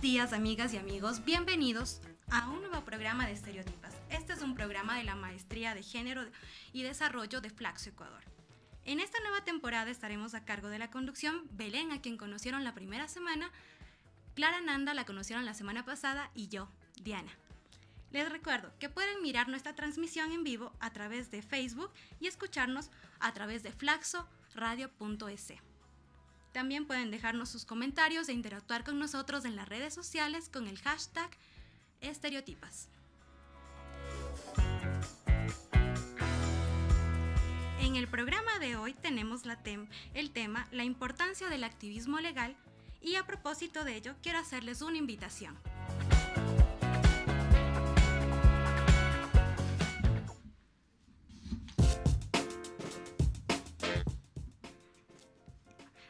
días, amigas y amigos, bienvenidos a un nuevo programa de Estereotipas. Este es un programa de la Maestría de Género y Desarrollo de Flaxo Ecuador. En esta nueva temporada estaremos a cargo de la conducción Belén, a quien conocieron la primera semana, Clara Nanda la conocieron la semana pasada y yo, Diana. Les recuerdo que pueden mirar nuestra transmisión en vivo a través de Facebook y escucharnos a través de flaxoradio.es. También pueden dejarnos sus comentarios e interactuar con nosotros en las redes sociales con el hashtag Estereotipas. En el programa de hoy tenemos el tema la importancia del activismo legal y a propósito de ello quiero hacerles una invitación.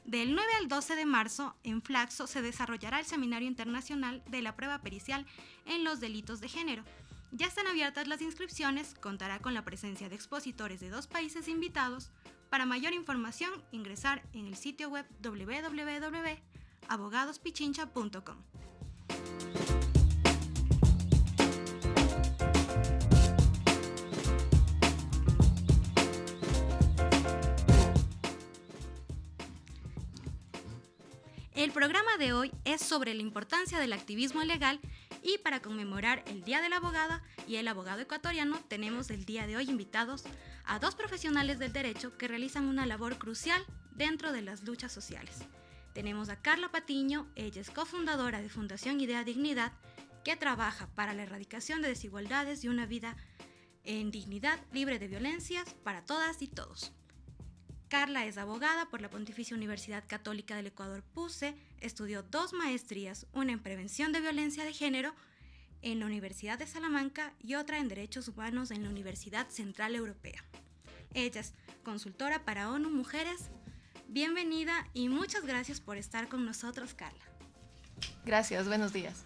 Del 9 al 12 de marzo, en Flaxo se desarrollará el Seminario Internacional de la Prueba Pericial en los Delitos de Género. Ya están abiertas las inscripciones, contará con la presencia de expositores de 2 países invitados. Para mayor información, ingresar en el sitio web www.abogadospichincha.com. El programa de hoy es sobre la importancia del activismo legal y para conmemorar el Día de la Abogada y el Abogado Ecuatoriano tenemos el día de hoy invitados a 2 profesionales del derecho que realizan una labor crucial dentro de las luchas sociales. Tenemos a Carla Patiño, ella es cofundadora de Fundación Idea Dignidad, que trabaja para la erradicación de desigualdades y una vida en dignidad libre de violencias para todas y todos. Carla es abogada por la Pontificia Universidad Católica del Ecuador PUCE, estudió 2 maestrías, una en Prevención de Violencia de Género en la Universidad de Salamanca y otra en Derechos Humanos en la Universidad Central Europea. Ella es consultora para ONU Mujeres. Bienvenida y muchas gracias por estar con nosotros, Carla. Gracias, buenos días.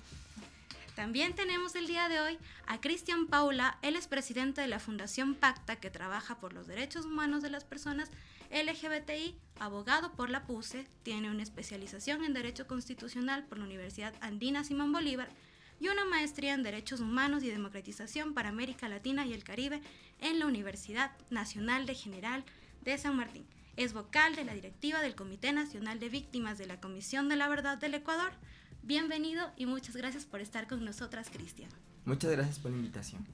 También tenemos el día de hoy a Cristian Paula, él es presidente de la Fundación Pacta, que trabaja por los derechos humanos de las personas LGBTI, abogado por la PUCE, tiene una especialización en Derecho Constitucional por la Universidad Andina Simón Bolívar y una maestría en Derechos Humanos y Democratización para América Latina y el Caribe en la Universidad Nacional de General de San Martín. Es vocal de la directiva del Comité Nacional de Víctimas de la Comisión de la Verdad del Ecuador. Bienvenido y muchas gracias por estar con nosotras, Cristian. Muchas gracias por la invitación.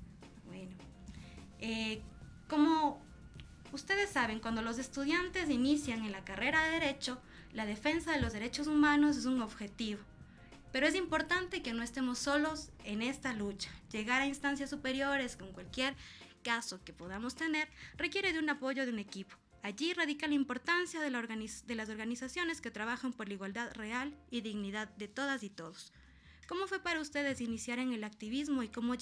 Bueno, como ustedes saben, cuando los estudiantes inician en la carrera de Derecho, la defensa de los derechos humanos es un objetivo. Pero es importante que no estemos solos en esta lucha. Llegar a instancias superiores con cualquier caso que podamos tener requiere de un apoyo de un equipo. Allí radica la importancia de las organizaciones que trabajan por la igualdad real y dignidad de todas y todos. ¿Cómo fue para ustedes iniciar en el activismo y cómo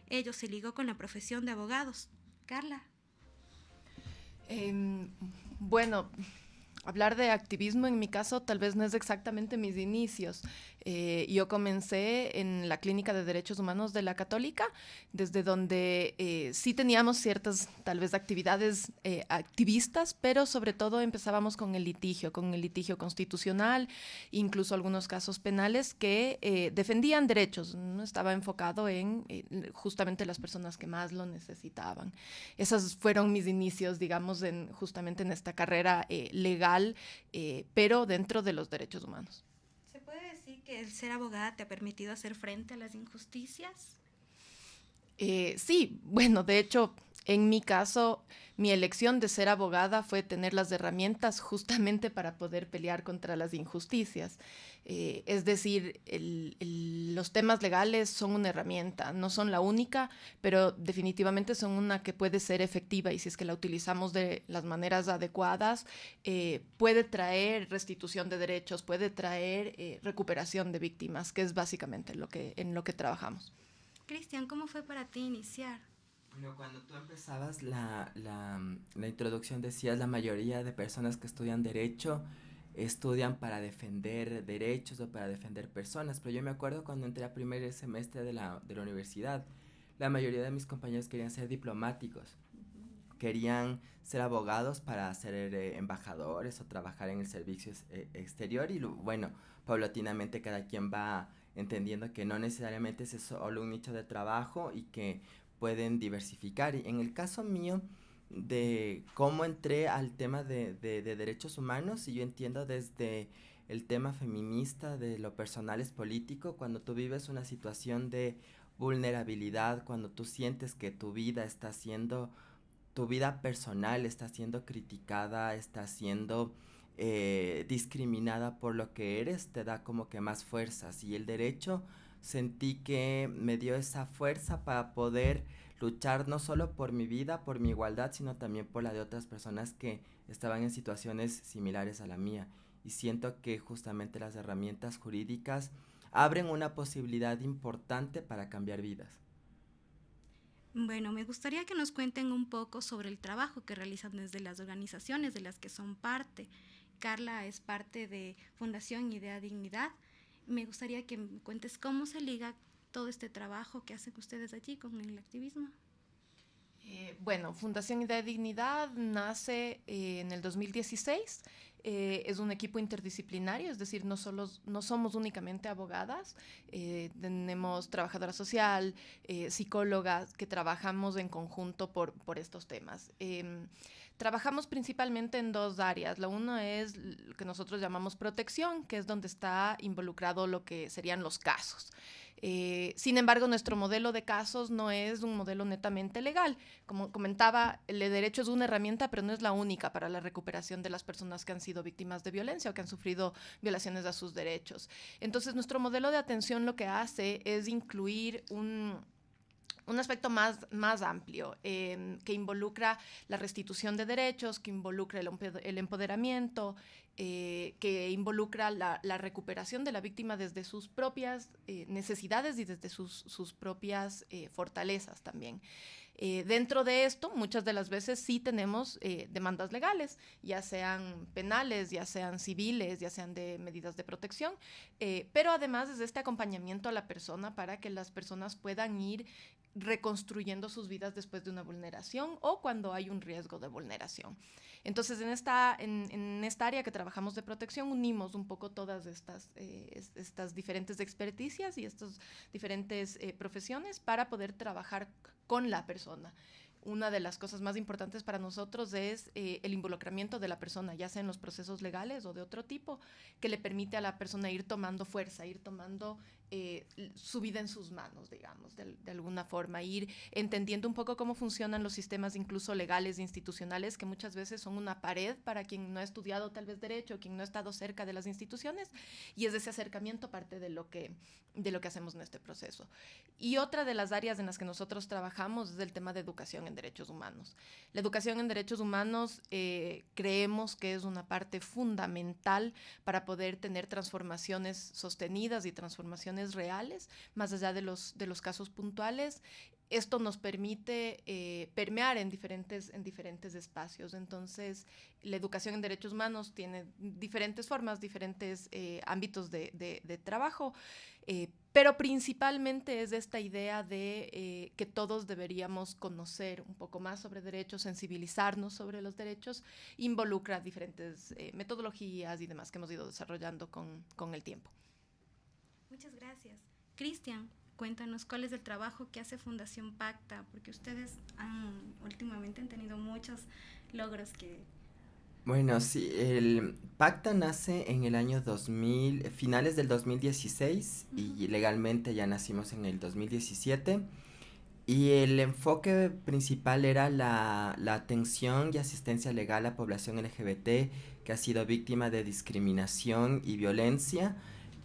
ello se ligó con la profesión de abogados? Carla. Bueno, hablar de activismo en mi caso tal vez no es exactamente mis inicios. Yo comencé en la Clínica de Derechos Humanos de la Católica, desde donde sí teníamos ciertas tal vez actividades activistas, pero sobre todo empezábamos con el litigio constitucional, incluso algunos casos penales que defendían derechos, no estaba enfocado en justamente las personas que más lo necesitaban. Esos fueron mis inicios, digamos, justamente en esta carrera legal, pero dentro de los derechos humanos. ¿Se puede decir que el ser abogada te ha permitido hacer frente a las injusticias? Sí, bueno, de hecho, en mi caso, mi elección de ser abogada fue tener las herramientas justamente para poder pelear contra las injusticias. Es decir, los temas legales son una herramienta, no son la única, pero definitivamente son una que puede ser efectiva y si es que la utilizamos de las maneras adecuadas, puede traer restitución de derechos, puede traer recuperación de víctimas, que es básicamente en lo que trabajamos. Cristian, ¿cómo fue para ti iniciar? Bueno, cuando tú empezabas la introducción decías la mayoría de personas que estudian Derecho estudian para defender derechos o para defender personas, pero yo me acuerdo cuando entré a primer semestre de la universidad, la mayoría de mis compañeros querían ser diplomáticos, querían ser abogados para ser embajadores o trabajar en el servicio exterior y bueno, paulatinamente cada quien va entendiendo que no necesariamente es solo un nicho de trabajo y que pueden diversificar. Y en el caso mío, de cómo entré al tema de derechos humanos, y yo entiendo desde el tema feminista, de lo personal es político, cuando tú vives una situación de vulnerabilidad, cuando tú sientes que tu vida está siendo, tu vida personal está siendo criticada, está siendo discriminada por lo que eres, te da como que más fuerzas. Y el derecho sentí que me dio esa fuerza para poder luchar no solo por mi vida, por mi igualdad, sino también por la de otras personas que estaban en situaciones similares a la mía. Y siento que justamente las herramientas jurídicas abren una posibilidad importante para cambiar vidas. Bueno, me gustaría que nos cuenten un poco sobre el trabajo que realizan desde las organizaciones de las que son parte. Carla es parte de Fundación Idea Dignidad. Me gustaría que me cuentes cómo se liga todo este trabajo que hacen ustedes allí con el activismo. Bueno, Fundación Idea Dignidad nace en el 2016. Es un equipo interdisciplinario, es decir, no somos únicamente abogadas, tenemos trabajadora social, psicólogas que trabajamos en conjunto por estos temas. Trabajamos principalmente en dos áreas. La una es lo que nosotros llamamos protección, que es donde está involucrado lo que serían los casos. Sin embargo, nuestro modelo de casos no es un modelo netamente legal. Como comentaba, el derecho es una herramienta, pero no es la única para la recuperación de las personas que han sido víctimas de violencia o que han sufrido violaciones a sus derechos. Entonces, nuestro modelo de atención lo que hace es incluir un aspecto más amplio, que involucra la restitución de derechos, que involucra el empoderamiento, que involucra la recuperación de la víctima desde sus propias necesidades y desde sus propias fortalezas también. Dentro de esto, muchas de las veces sí tenemos demandas legales, ya sean penales, ya sean civiles, ya sean de medidas de protección, pero además es este acompañamiento a la persona para que las personas puedan ir reconstruyendo sus vidas después de una vulneración o cuando hay un riesgo de vulneración. Entonces, en esta área que trabajamos de protección, unimos un poco todas estas diferentes experticias y estas diferentes profesiones para poder trabajar con la persona. Una de las cosas más importantes para nosotros es el involucramiento de la persona, ya sea en los procesos legales o de otro tipo, que le permite a la persona ir tomando fuerza, ir tomando su vida en sus manos, digamos, de alguna forma, ir entendiendo un poco cómo funcionan los sistemas incluso legales e institucionales, que muchas veces son una pared para quien no ha estudiado tal vez derecho, quien no ha estado cerca de las instituciones, y es ese acercamiento parte de lo que hacemos en este proceso. Y otra de las áreas en las que nosotros trabajamos es el tema de educación en derechos humanos. La educación en derechos humanos creemos que es una parte fundamental para poder tener transformaciones sostenidas y transformaciones reales, más allá de los casos puntuales. Esto nos permite permear en diferentes espacios. Entonces, la educación en derechos humanos tiene diferentes formas, diferentes ámbitos de trabajo, pero principalmente es esta idea de que todos deberíamos conocer un poco más sobre derechos, sensibilizarnos sobre los derechos, involucra diferentes metodologías y demás que hemos ido desarrollando con el tiempo. Muchas gracias. Cristian, cuéntanos cuál es el trabajo que hace Fundación Pacta, porque ustedes últimamente han tenido muchos logros que... Bueno, sí, el Pacta nace en el año 2000, finales del 2016, y legalmente ya nacimos en el 2017. Y el enfoque principal era la atención y asistencia legal a población LGBT que ha sido víctima de discriminación y violencia,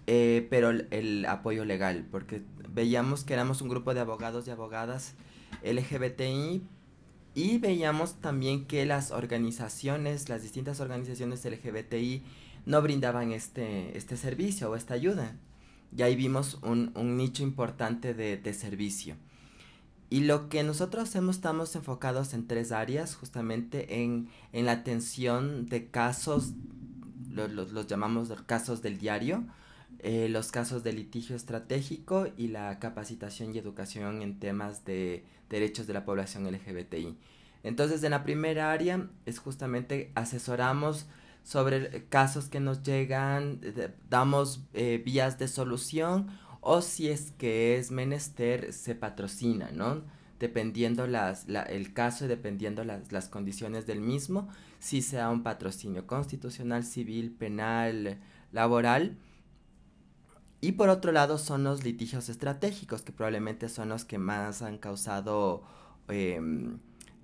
pero el apoyo legal, porque veíamos que éramos un grupo de abogados y abogadas LGBTI, y veíamos también que las distintas organizaciones LGBTI no brindaban este servicio o esta ayuda. Y ahí vimos un nicho importante de servicio. Y lo que nosotros hacemos, estamos enfocados en 3 áreas, justamente en la atención de casos, los llamamos casos del diario, los casos de litigio estratégico y la capacitación y educación en temas de derechos de la población LGBTI. Entonces, en la primera área es justamente asesoramos sobre casos que nos llegan, damos vías de solución o si es que es menester, se patrocina, ¿no? Dependiendo el caso y dependiendo las condiciones del mismo, si sea un patrocinio constitucional, civil, penal, laboral. Y por otro lado son los litigios estratégicos, que probablemente son los que más han causado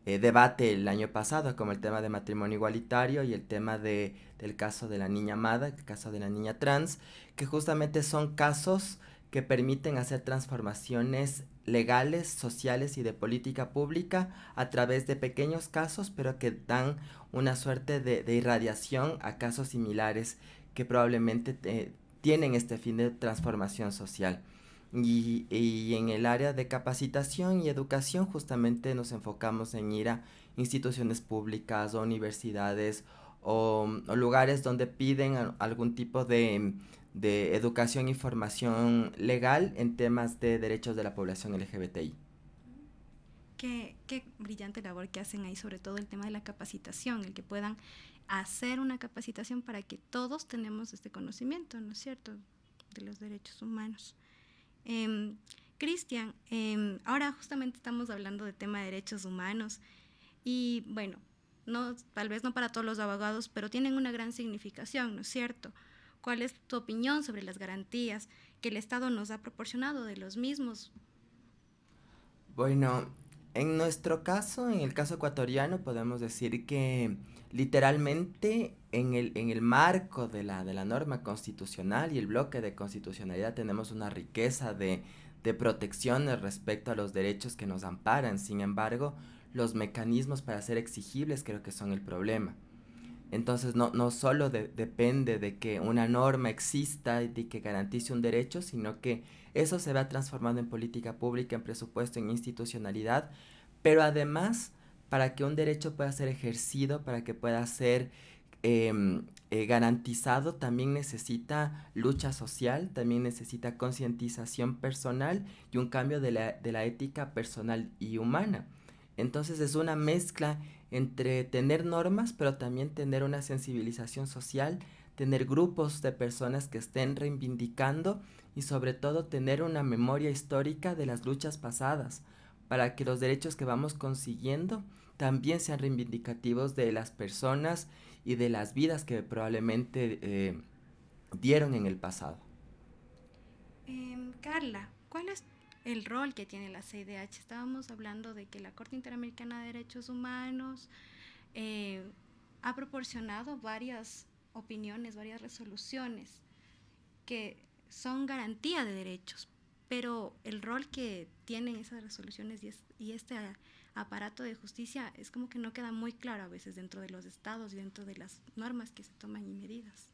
debate el año pasado, como el tema de matrimonio igualitario y el tema del caso de la niña Amada, el caso de la niña trans, que justamente son casos que permiten hacer transformaciones legales, sociales y de política pública a través de pequeños casos, pero que dan una suerte de irradiación a casos similares que probablemente tienen este fin de transformación social. Y en el área de capacitación y educación justamente nos enfocamos en ir a instituciones públicas o universidades o lugares donde piden algún tipo de educación y formación legal en temas de derechos de la población LGBTI. Qué brillante labor que hacen ahí, sobre todo el tema de la capacitación, el que puedan hacer una capacitación para que todos tenemos este conocimiento, ¿no es cierto?, de los derechos humanos. Cristian, ahora justamente estamos hablando de tema de derechos humanos y bueno, tal vez no para todos los abogados, pero tienen una gran significación, ¿no es cierto? ¿Cuál es tu opinión sobre las garantías que el Estado nos ha proporcionado de los mismos? Bueno, en nuestro caso, en el caso ecuatoriano, podemos decir que literalmente en el marco de la norma constitucional y el bloque de constitucionalidad tenemos una riqueza de protecciones respecto a los derechos que nos amparan. Sin embargo, los mecanismos para ser exigibles creo que son el problema. Entonces no solo depende de que una norma exista y de que garantice un derecho, sino que eso se va transformando en política pública, en presupuesto, en institucionalidad, pero además para que un derecho pueda ser ejercido, para que pueda ser garantizado, también necesita lucha social, también necesita concientización personal y un cambio de la ética personal y humana. Entonces es una mezcla entre tener normas, pero también tener una sensibilización social, tener grupos de personas que estén reivindicando y sobre todo tener una memoria histórica de las luchas pasadas, para que los derechos que vamos consiguiendo también sean reivindicativos de las personas y de las vidas que probablemente dieron en el pasado. Carla, ¿cuál es el rol que tiene la CIDH? Estábamos hablando de que la Corte Interamericana de Derechos Humanos ha proporcionado varias opiniones, varias resoluciones que son garantía de derechos, pero el rol que tienen esas resoluciones y este aparato de justicia es como que no queda muy claro a veces dentro de los estados y dentro de las normas que se toman y medidas.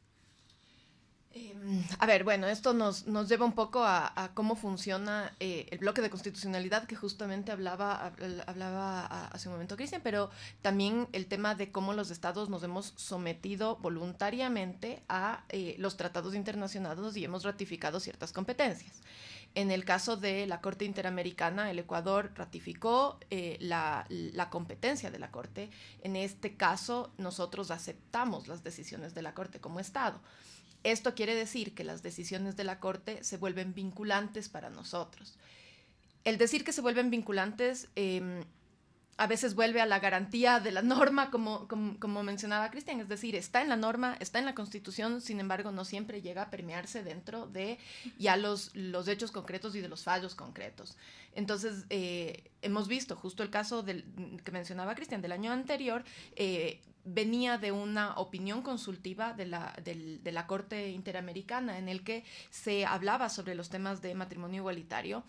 A ver, bueno, esto nos lleva un poco a cómo funciona el bloque de constitucionalidad que justamente hablaba hace un momento Cristian, pero también el tema de cómo los estados nos hemos sometido voluntariamente a los tratados internacionales y hemos ratificado ciertas competencias. En el caso de la Corte Interamericana, el Ecuador ratificó la competencia de la Corte. En este caso, nosotros aceptamos las decisiones de la Corte como Estado. Esto quiere decir que las decisiones de la Corte se vuelven vinculantes para nosotros. El decir que se vuelven vinculantes a veces vuelve a la garantía de la norma, como mencionaba Cristian, es decir, está en la norma, está en la Constitución, sin embargo, no siempre llega a permearse dentro de ya los hechos concretos y de los fallos concretos. Entonces, hemos visto justo el caso que mencionaba Cristian del año anterior, venía de una opinión consultiva de la Corte Interamericana en el que se hablaba sobre los temas de matrimonio igualitario.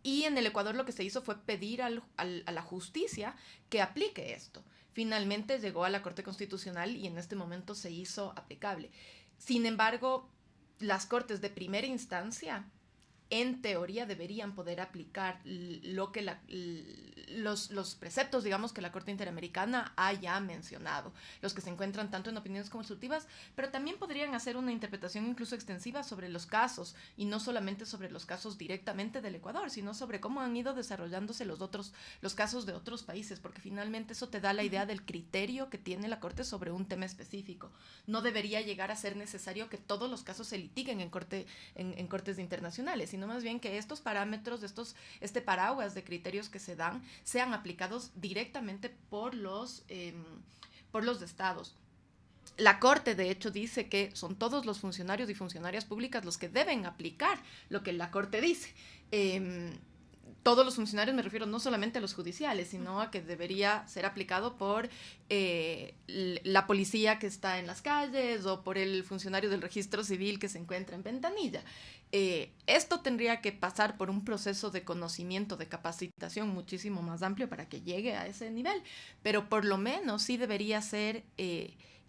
Y en el Ecuador lo que se hizo fue pedir a la justicia que aplique esto. Finalmente llegó a la Corte Constitucional y en este momento se hizo aplicable. Sin embargo, las cortes de primera instancia, en teoría, deberían poder aplicar lo que los preceptos, digamos, que la Corte Interamericana haya mencionado, los que se encuentran tanto en opiniones consultivas, pero también podrían hacer una interpretación incluso extensiva sobre los casos, y no solamente sobre los casos directamente del Ecuador, sino sobre cómo han ido desarrollándose los casos de otros países, porque finalmente eso te da la idea del criterio que tiene la Corte sobre un tema específico. No debería llegar a ser necesario que todos los casos se litiguen en cortes internacionales, sino sino más bien que estos parámetros, este paraguas de criterios que se dan, sean aplicados directamente por los estados. La Corte, de hecho, dice que son todos los funcionarios y funcionarias públicas los que deben aplicar lo que la Corte dice. Todos los funcionarios, me refiero no solamente a los judiciales, sino a que debería ser aplicado por la policía que está en las calles o por el funcionario del registro civil que se encuentra en Ventanilla. Esto tendría que pasar por un proceso de conocimiento, de capacitación muchísimo más amplio para que llegue a ese nivel, pero por lo menos sí debería ser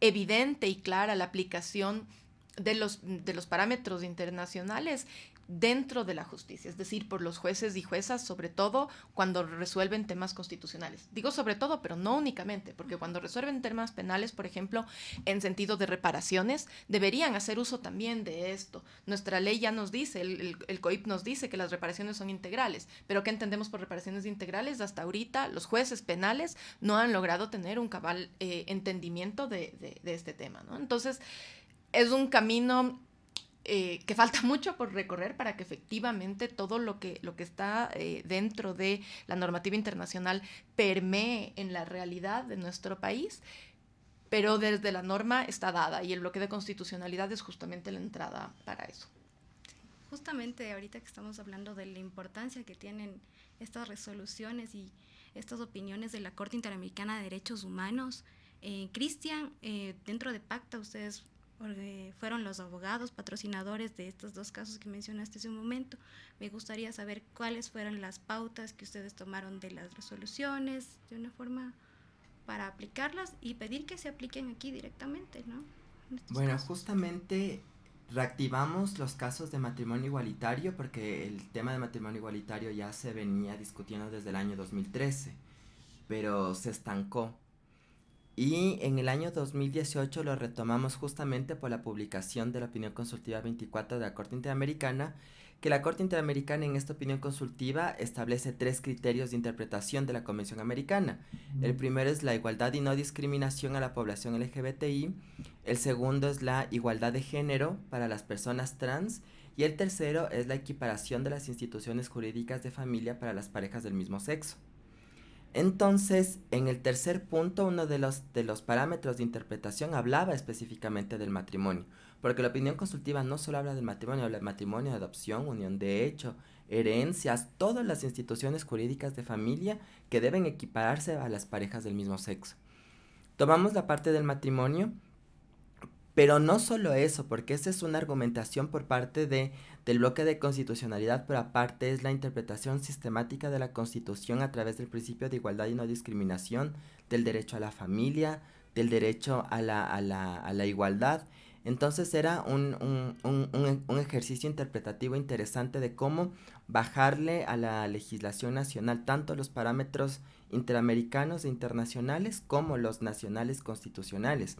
evidente y clara la aplicación de los parámetros internacionales dentro de la justicia, es decir, por los jueces y juezas, sobre todo cuando resuelven temas constitucionales. Digo sobre todo, pero no únicamente, porque cuando resuelven temas penales, por ejemplo, en sentido de reparaciones, deberían hacer uso también de esto. Nuestra ley ya nos dice, el COIP nos dice que las reparaciones son integrales, pero ¿qué entendemos por reparaciones integrales? Hasta ahorita los jueces penales no han logrado tener un cabal entendimiento de este tema, ¿no? Entonces, es un camino que falta mucho por recorrer para que efectivamente todo lo que está dentro de la normativa internacional permee en la realidad de nuestro país, pero desde la norma está dada y el bloque de constitucionalidad es justamente la entrada para eso. Justamente ahorita que estamos hablando de la importancia que tienen estas resoluciones y estas opiniones de la Corte Interamericana de Derechos Humanos, Cristian, dentro de PACTA ustedes fueron los abogados patrocinadores de estos dos casos que mencionaste hace un momento. Me gustaría saber cuáles fueron las pautas que ustedes tomaron de las resoluciones de una forma para aplicarlas y pedir que se apliquen aquí directamente, ¿no? Bueno, casos. Justamente reactivamos los casos de matrimonio igualitario porque el tema de matrimonio igualitario ya se venía discutiendo desde el año 2013, pero se estancó. Y en el año 2018 lo retomamos justamente por la publicación de la opinión consultiva 24 de la Corte Interamericana, que la Corte Interamericana en esta opinión consultiva establece 3 criterios de interpretación de la Convención Americana. El primero es la igualdad y no discriminación a la población LGBTI, el segundo es la igualdad de género para las personas trans y el tercero es la equiparación de las instituciones jurídicas de familia para las parejas del mismo sexo. Entonces, en el tercer punto, uno de los parámetros de interpretación hablaba específicamente del matrimonio, porque la opinión consultiva no solo habla del matrimonio, habla de matrimonio, adopción, unión de hecho, herencias, todas las instituciones jurídicas de familia que deben equipararse a las parejas del mismo sexo. Tomamos la parte del matrimonio, pero no solo eso, porque esa es una argumentación por parte del bloque de constitucionalidad, pero aparte es la interpretación sistemática de la Constitución a través del principio de igualdad y no discriminación, del derecho a la familia, del derecho a la igualdad. Entonces era un ejercicio interpretativo interesante de cómo bajarle a la legislación nacional tanto los parámetros interamericanos e internacionales como los nacionales constitucionales.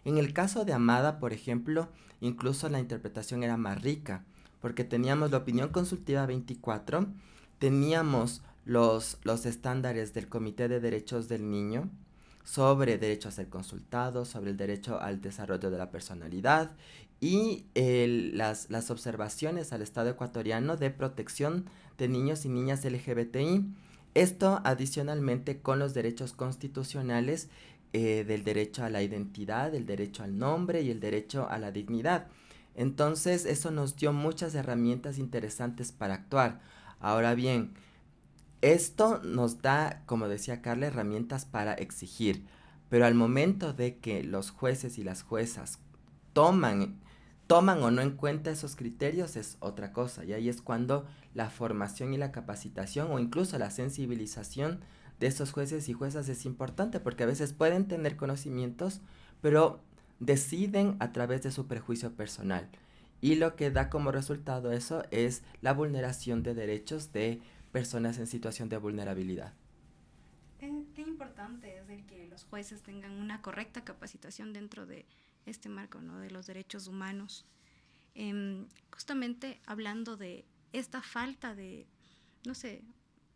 En el caso de Amada, por ejemplo, incluso la interpretación era más rica, porque teníamos la opinión consultiva 24, teníamos los estándares del Comité de Derechos del Niño sobre derecho a ser consultado, sobre el derecho al desarrollo de la personalidad y las observaciones al Estado ecuatoriano de protección de niños y niñas LGBTI. Esto adicionalmente con los derechos constitucionales del derecho a la identidad, el derecho al nombre y el derecho a la dignidad. Entonces eso nos dio muchas herramientas interesantes para actuar. Ahora bien, esto nos da, como decía Carla, herramientas para exigir, pero al momento de que los jueces y las juezas toman o no en cuenta esos criterios es otra cosa, y ahí es cuando la formación y la capacitación o incluso la sensibilización de esos jueces y juezas es importante, porque a veces pueden tener conocimientos, pero deciden a través de su prejuicio personal. Y lo que da como resultado eso es la vulneración de derechos de personas en situación de vulnerabilidad. Qué importante es el que los jueces tengan una correcta capacitación dentro de este marco, ¿no?, de los derechos humanos. Justamente hablando de esta falta de, no sé,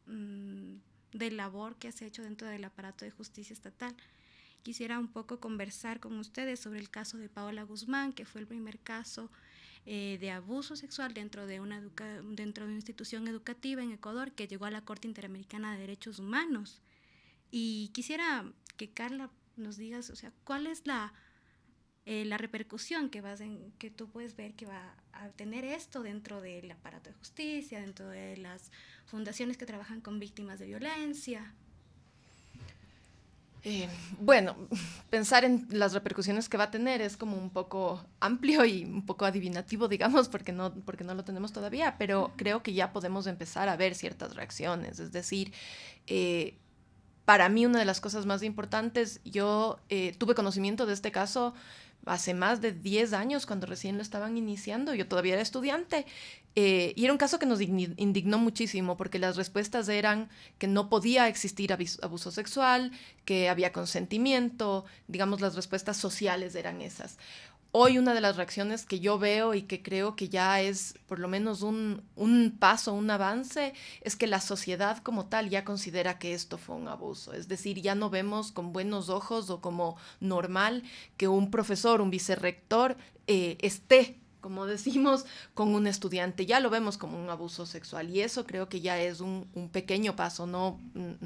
de labor que se ha hecho dentro del aparato de justicia estatal, quisiera un poco conversar con ustedes sobre el caso de Paola Guzmán, que fue el primer caso de abuso sexual dentro de una institución educativa en Ecuador que llegó a la Corte Interamericana de Derechos Humanos. Y quisiera que Carla nos digas, o sea, ¿cuál es la repercusión que tú puedes ver que va a tener esto dentro del aparato de justicia, dentro de las fundaciones que trabajan con víctimas de violencia? Bueno, pensar en las repercusiones que va a tener es como un poco amplio y un poco adivinativo, digamos, porque no lo tenemos todavía, pero creo que ya podemos empezar a ver ciertas reacciones. Es decir, para mí una de las cosas más importantes, yo tuve conocimiento de este caso hace más de 10 años, cuando recién lo estaban iniciando, yo todavía era estudiante, y era un caso que nos indignó muchísimo, porque las respuestas eran que no podía existir abuso sexual, que había consentimiento, digamos, las respuestas sociales eran esas. Hoy una de las reacciones que yo veo y que creo que ya es por lo menos un paso, un avance, es que la sociedad como tal ya considera que esto fue un abuso. Es decir, ya no vemos con buenos ojos o como normal que un profesor, un vicerrector esté, como decimos, con un estudiante. Ya lo vemos como un abuso sexual y eso creo que ya es un pequeño paso. No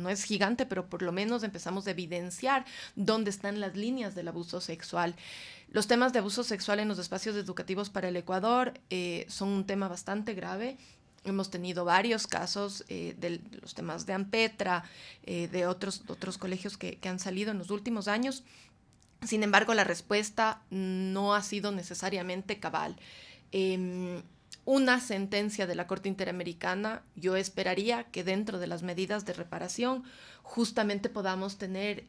es gigante, pero por lo menos empezamos a evidenciar dónde están las líneas del abuso sexual. Los temas de abuso sexual en los espacios educativos para el Ecuador son un tema bastante grave. Hemos tenido varios casos de los temas de AMPETRA, de otros colegios que han salido en los últimos años. Sin embargo, la respuesta no ha sido necesariamente cabal. Una sentencia de la Corte Interamericana, yo esperaría que dentro de las medidas de reparación justamente podamos tener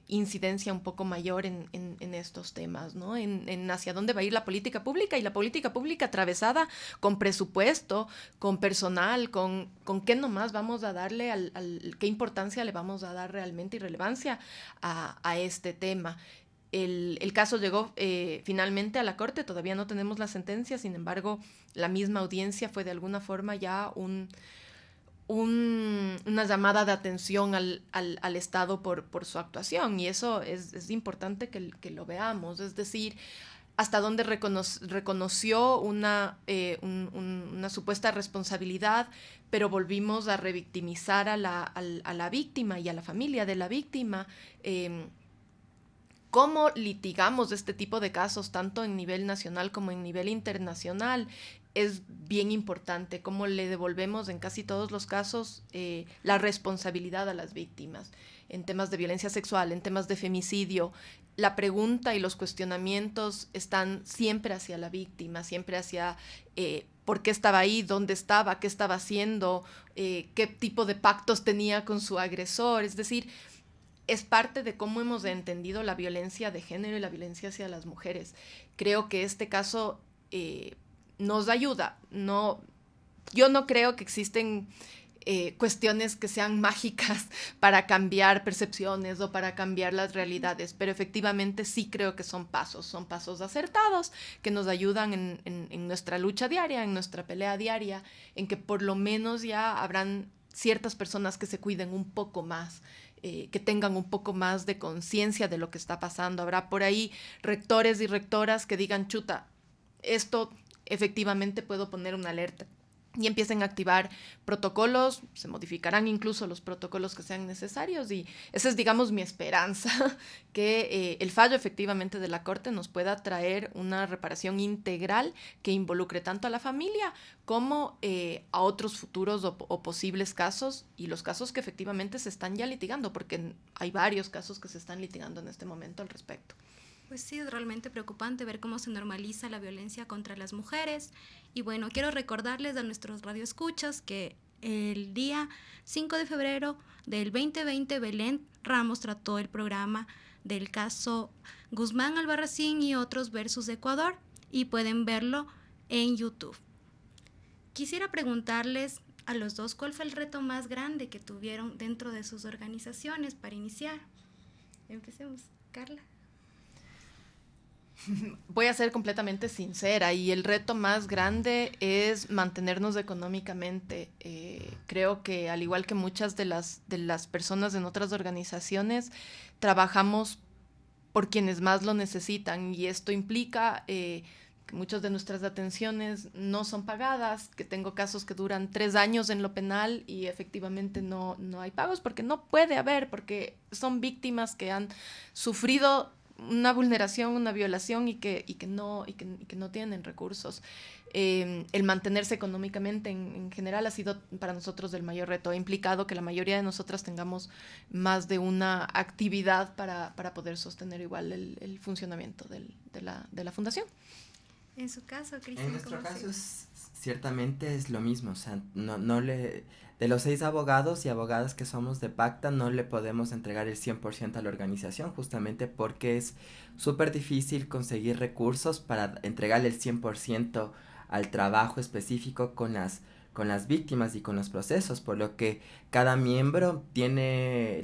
incidencia un poco mayor en estos temas, ¿no? En hacia dónde va a ir la política pública, y la política pública atravesada con presupuesto, con personal, con qué nomás vamos a darle, qué importancia le vamos a dar realmente y relevancia a este tema. El caso llegó finalmente a la Corte, todavía no tenemos la sentencia, sin embargo, la misma audiencia fue de alguna forma ya una llamada de atención al Estado por su actuación, y eso es importante que lo veamos. Es decir, hasta dónde reconoció una supuesta responsabilidad, pero volvimos a revictimizar a la víctima y a la familia de la víctima. ¿Cómo litigamos este tipo de casos, tanto en nivel nacional como en nivel internacional? Es bien importante. Cómo le devolvemos en casi todos los casos la responsabilidad a las víctimas. En temas de violencia sexual, en temas de femicidio, la pregunta y los cuestionamientos están siempre hacia la víctima, siempre hacia por qué estaba ahí, dónde estaba, qué estaba haciendo, qué tipo de pactos tenía con su agresor. Es decir, es parte de cómo hemos entendido la violencia de género y la violencia hacia las mujeres. Creo que este caso nos ayuda. Yo no creo que existen cuestiones que sean mágicas para cambiar percepciones o para cambiar las realidades, pero efectivamente sí creo que son pasos acertados que nos ayudan en nuestra lucha diaria, en nuestra pelea diaria, en que por lo menos ya habrán ciertas personas que se cuiden un poco más, que tengan un poco más de conciencia de lo que está pasando. Habrá por ahí rectores y rectoras que digan, chuta, esto efectivamente puedo poner una alerta, y empiecen a activar protocolos, se modificarán incluso los protocolos que sean necesarios, y esa es, digamos, mi esperanza, que el fallo efectivamente de la Corte nos pueda traer una reparación integral que involucre tanto a la familia como a otros futuros o posibles casos, y los casos que efectivamente se están ya litigando, porque hay varios casos que se están litigando en este momento al respecto. Pues sí, es realmente preocupante ver cómo se normaliza la violencia contra las mujeres. Y bueno, quiero recordarles a nuestros radioescuchas que el día 5 de febrero del 2020, Belén Ramos trató el programa del caso Guzmán Albarracín y otros versus Ecuador, y pueden verlo en YouTube. Quisiera preguntarles a los dos, ¿cuál fue el reto más grande que tuvieron dentro de sus organizaciones para iniciar? Empecemos, Carla. Voy a ser completamente sincera, y el reto más grande es mantenernos económicamente. Creo que al igual que muchas de las personas en otras organizaciones, trabajamos por quienes más lo necesitan, y esto implica que que muchas de nuestras atenciones no son pagadas, que tengo casos que duran 3 años en lo penal y efectivamente no hay pagos porque no puede haber, porque son víctimas que han sufrido una vulneración, una violación y que no tienen recursos. El mantenerse económicamente en general ha sido para nosotros el mayor reto. Ha implicado que la mayoría de nosotras tengamos más de una actividad para poder sostener igual el funcionamiento de la fundación. En su caso, Cristian, en nuestro caso ciertamente es lo mismo. O sea, de los 6 abogados y abogadas que somos de Pacta, no le podemos entregar el 100% a la organización, justamente porque es súper difícil conseguir recursos para entregarle el 100% al trabajo específico con las víctimas y con los procesos, por lo que cada miembro tiene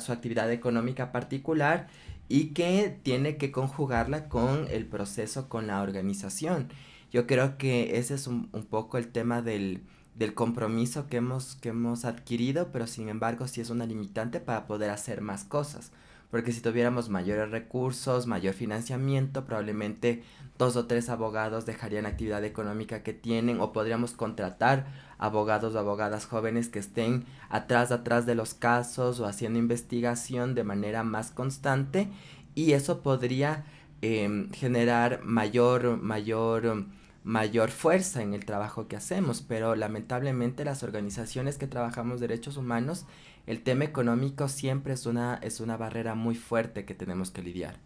su actividad económica particular y que tiene que conjugarla con el proceso, con la organización. Yo creo que ese es un poco el tema del compromiso que hemos adquirido, pero sin embargo sí es una limitante para poder hacer más cosas. Porque si tuviéramos mayores recursos, mayor financiamiento, probablemente 2 o 3 abogados dejarían la actividad económica que tienen, o podríamos contratar abogados o abogadas jóvenes que estén atrás de los casos o haciendo investigación de manera más constante, y eso podría generar mayor fuerza en el trabajo que hacemos. Pero lamentablemente las organizaciones que trabajamos derechos humanos, el tema económico siempre es una barrera muy fuerte que tenemos que lidiar.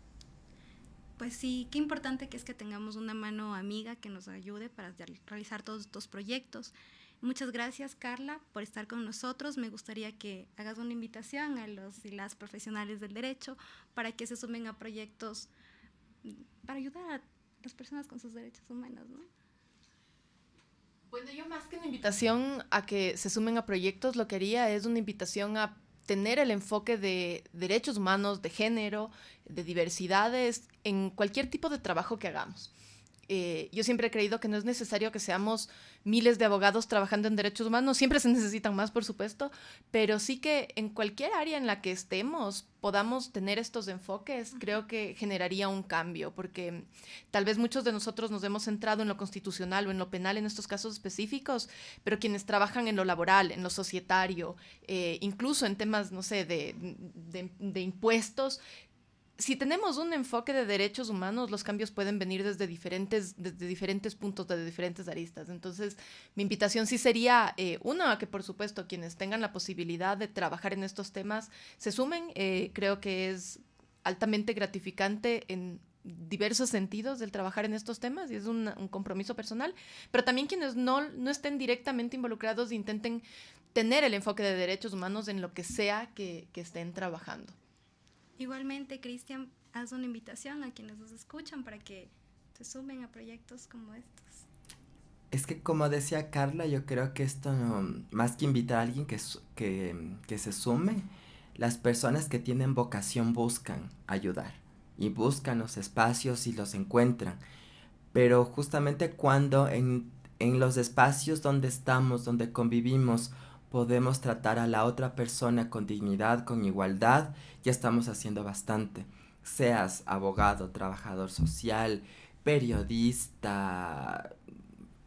Pues sí, qué importante que es que tengamos una mano amiga que nos ayude para realizar todos estos proyectos. Muchas gracias, Carla, por estar con nosotros. Me gustaría que hagas una invitación a los y las profesionales del derecho para que se sumen a proyectos para ayudar a las personas con sus derechos humanos, ¿no? Bueno, yo más que una invitación a que se sumen a proyectos, lo que haría es una invitación a tener el enfoque de derechos humanos, de género, de diversidades, en cualquier tipo de trabajo que hagamos. Yo siempre he creído que no es necesario que seamos miles de abogados trabajando en derechos humanos, siempre se necesitan más, por supuesto, pero sí que en cualquier área en la que estemos podamos tener estos enfoques, creo que generaría un cambio, porque tal vez muchos de nosotros nos hemos centrado en lo constitucional o en lo penal en estos casos específicos, pero quienes trabajan en lo laboral, en lo societario, incluso en temas, no sé, de impuestos. Si tenemos un enfoque de derechos humanos, los cambios pueden venir desde diferentes puntos, desde diferentes aristas. Entonces, mi invitación sí sería, a que por supuesto quienes tengan la posibilidad de trabajar en estos temas se sumen. Creo que es altamente gratificante en diversos sentidos el trabajar en estos temas y es un compromiso personal, pero también quienes no estén directamente involucrados intenten tener el enfoque de derechos humanos en lo que sea que estén trabajando. Igualmente, Cristian, haz una invitación a quienes nos escuchan para que se sumen a proyectos como estos. Es que, como decía Carla, yo creo que esto, más que invitar a alguien que se sume, las personas que tienen vocación buscan ayudar y buscan los espacios y los encuentran. Pero justamente cuando en los espacios donde estamos, donde convivimos, podemos tratar a la otra persona con dignidad, con igualdad, ya estamos haciendo bastante. Seas abogado, trabajador social, periodista,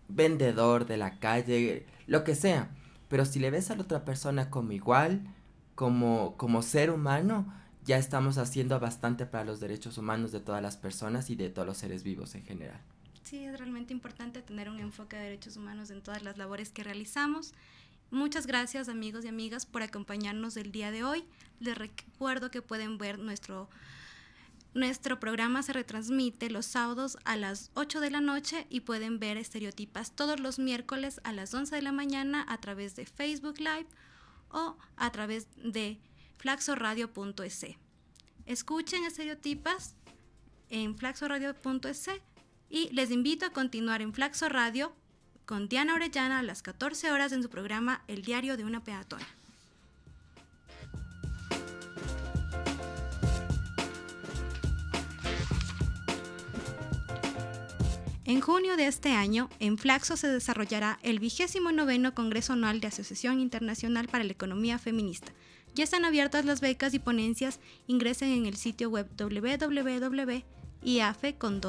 vendedor de la calle, lo que sea. Pero si le ves a la otra persona como igual, como ser humano, ya estamos haciendo bastante para los derechos humanos de todas las personas y de todos los seres vivos en general. Sí, es realmente importante tener un enfoque de derechos humanos en todas las labores que realizamos. Muchas gracias, amigos y amigas, por acompañarnos el día de hoy. Les recuerdo que pueden ver nuestro programa se retransmite los sábados a las 8 de la noche y pueden ver Estereotipas todos los miércoles a las 11 de la mañana a través de Facebook Live o a través de flaxoradio.es. Escuchen Estereotipas en flaxoradio.es y les invito a continuar en Flaxo Radio con Diana Orellana a las 14 horas en su programa El Diario de una Peatona. En junio de este año, en Flaxo se desarrollará el 29º Congreso Anual de Asociación Internacional para la Economía Feminista. Ya están abiertas las becas y ponencias. Ingresen en el sitio web www.afef.org iafe.org.